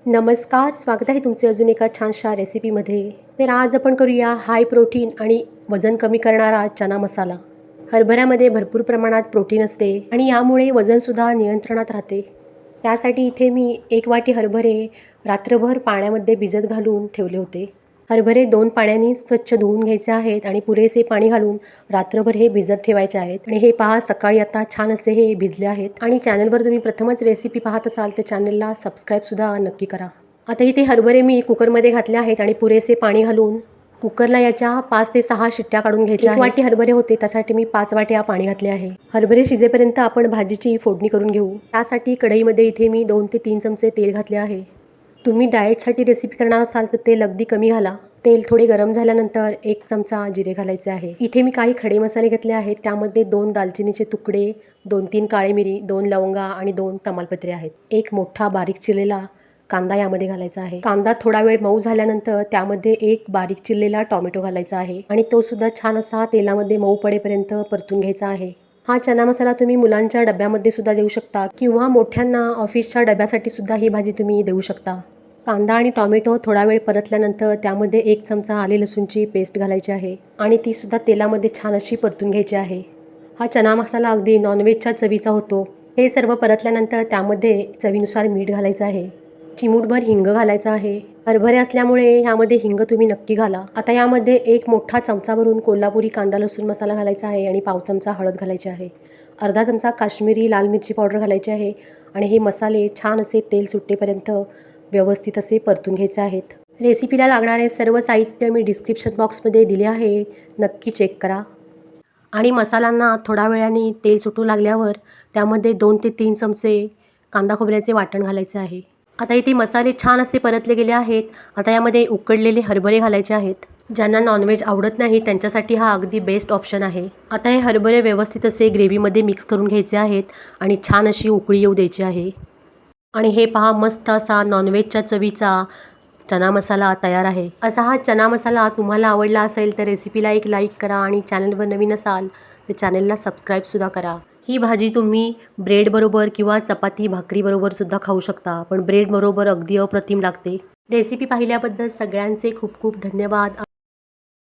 नमस्कार, स्वागत आहे तुमचे अजून एका छानशा रेसिपीमध्ये. तर आज आपण करूया हाय प्रोटीन आणि वजन कमी करणारा चना मसाला. हरभऱ्यामध्ये भरपूर प्रमाणात प्रोटीन असते आणि यामुळे वजनसुद्धा नियंत्रणात राहते. त्यासाठी इथे मी 1 वाटी हरभरे रात्रभर पाण्यामध्ये भिजत घालून ठेवले होते. हरभरे 2 पाण्याने स्वच्छ धुवून घ्यायचे आहेत आणि पुरेसे पाणी घालून रात्रभर हे भिजत ठेवायचे आहेत. आणि हे पहा, सकाळी आता छान असे हे भिजले आहेत. आणि चॅनलवर तुम्ही प्रथमच रेसिपी पाहत असाल तर चॅनलला सबस्क्राईबसुद्धा नक्की करा. आता इथे हरभरे मी कुकरमध्ये घातले आहेत आणि पुरेसे पाणी घालून कुकरला याच्या 5 ते 6 शिट्ट्या काढून घ्यायच्या. 1 वाटी हरभरे होते, त्यासाठी मी 5 वाट्या पाणी घातले आहे. हरभरे शिजेपर्यंत आपण भाजीची फोडणी करून घेऊ. त्यासाठी कढईमध्ये इथे मी 2 ते 3 चमचे तेल घातले आहे. तुम्ही डाएटसाठी रेसिपी करणार असाल तर तेल अगदी कमी घाला. तेल थोडे गरम झाल्यानंतर 1 चमचा जिरे घालायचे आहे. इथे मी काही खडे मसाले घेतले आहेत. त्यामध्ये 2 दालचिनीचे तुकडे, 2-3 काळी मिरी, 2 लवंगा आणि 2 तमालपत्रे आहेत. 1 मोठा बारीक चिरलेला कांदा यामध्ये घालायचा आहे. कांदा थोडा वेळ मऊ झाल्यानंतर त्यामध्ये 1 बारीक चिरलेला टोमॅटो घालायचा आहे आणि तो सुद्धा छान असा तेलामध्ये मऊ पडेपर्यंत परतून घ्यायचा आहे. हा चना मसाला तुम्ही मुलांच्या डब्यामध्ये सुद्धा देऊ शकता किंवा मोठ्यांना ऑफिसच्या डब्यासाठी सुद्धा ही भाजी तुम्ही देऊ शकता. कांदा आणि टोमॅटो थोडा वेळ परतल्यानंतर त्यामध्ये 1 चमचा आले लसूणची पेस्ट घालायची आहे आणि ती सुद्धा तेलामध्ये छान अशी परतून घ्यायची आहे. हा चना मसाला अगदी नॉनव्हेजच्या चवीचा होतो. हे सर्व परतल्यानंतर त्यामध्ये चवीनुसार मीठ घालायचं आहे. चिमूटभर हिंग घालायचा आहे. हरभरे असल्यामुळे यामध्ये हिंग तुम्ही नक्की घाला. आता यामध्ये 1 मोठा चमचा भरून कोल्हापुरी कांदा लसूण मसाला घालायचा आहे आणि पाव चमचा हळद घालायची आहे. अर्धा चमचा काश्मीरी लाल मिरची पावडर घालायची आहे आणि हे मसाले छान असे तेल सुटेपर्यंत व्यवस्थित असे परतून घ्यायचे आहेत. रेसिपीला लागणारे सर्व साहित्य मी डिस्क्रिप्शन बॉक्समध्ये दिले आहे, नक्की चेक करा. आणि मसाल्यांना थोड्या वेळाने तेल सुटू लागल्यावर त्यामध्ये 2 ते 3 चमचे कांदा खोबऱ्याचे वाटण घालायचे आहे. आता इथे मसाले छान असे परतले गेले आहेत. आता यामध्ये उकडलेले हरभरे घालायचे आहेत. ज्यांना नॉनव्हेज आवडत नाही त्यांच्यासाठी हा अगदी बेस्ट ऑप्शन आहे. आता हे हरभरे व्यवस्थित असे ग्रेव्हीमध्ये मिक्स करून घ्यायचे आहेत आणि छान अशी उकळी येऊ द्यायची आहे. आणि हे पहा, मस्त असा नॉनव्हेजच्या चवीचा चना मसाला तयार आहे. असा हा चना मसाला तुम्हाला आवडला असेल तर रेसिपीला एक लाईक करा आणि चॅनलवर नवीन असाल तर चॅनलला सबस्क्राईबसुद्धा करा. ही भाजी तुम्ही ब्रेडबरोबर किंवा चपाती भाकरीबरोबर सुद्धा खाऊ शकता, पण ब्रेडबरोबर अगदी अप्रतिम लागते. रेसिपी पाहिल्याबद्दल सगळ्यांचे खूप खूप धन्यवाद.